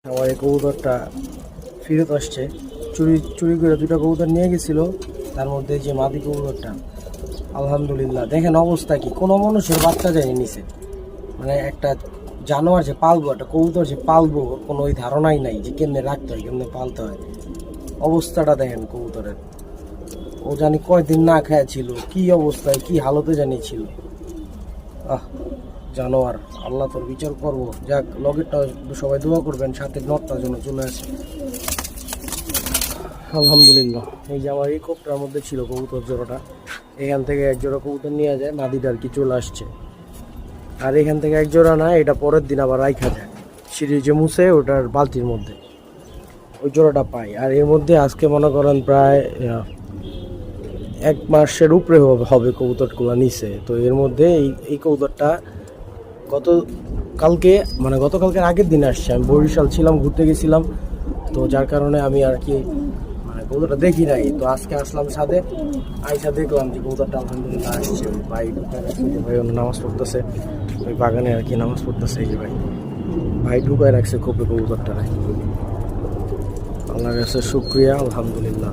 আমার এই কবুতরটা ফেরত আসছে। চুরি চুরি করে দুটা কবুতর নিয়ে গেছিল, তার মধ্যে যে মাদি কবুতরটা আলহামদুলিল্লাহ। দেখেন অবস্থা কি, কোনো মানুষের বাচ্চা যায়নি নিচে। মানে একটা জানোয়ার যে পালবো, একটা কবুতর যে পালবো, কোনো ওই ধারণাই নাই যে কেমনে রাখতে হয়, কেমনে পালতে হয়। অবস্থাটা দেখেন কবুতরের, ও জানি কয়দিন না খায় ছিল, কি অবস্থায় কি হালতে জানিয়েছিল। আহ, জানোয়ার, আল্লাহ তোর বিচার করবো। যাক, লগেরটা সবাই দোয়া করবেন, সাথে নটটার জন্য চলে আসে আলহামদুলিল্লাহ। এই যে আমার এই কোপটার মধ্যে ছিল কবুতর জোড়াটা, এখান থেকে এক জোড়া কবুতর নিয়ে যায়, মাদিটা আর কি চলে আসছে। আর এখান থেকে এক জোড়া না, এটা পরের দিন আবার রাইখা যায় সিঁড়ি যে মুছে ওটার বালতির মধ্যে, ওই জোড়াটা পাই। আর এর মধ্যে আজকে মনে করেন প্রায় 1 মাসের উপরে হবে কবুতরগুলো নিচে। তো এর মধ্যে এই কবুতরটা গতকালকের আগের দিন আসছে। আমি বরিশাল ছিলাম, ঘুরতে গেছিলাম, তো যার কারণে আমি আর কি কবুতরটা দেখি নাই। তো আজকে আসলাম ছাদে, আইসা দেখলাম যে কবুতরটা আলহামদুলিল্লাহ আসছে। ওই ভাই ঢুকায় রাখছে, যে ভাই অন্য নামাজ পড়তেছে ওই বাগানে আর কি, নামাজ পড়তেছে। এই যে ভাই ভাই ঢুকায় রাখছে খুবই কবুতরটা। আল্লাহর কাছে শুক্রিয়া, আলহামদুলিল্লাহ।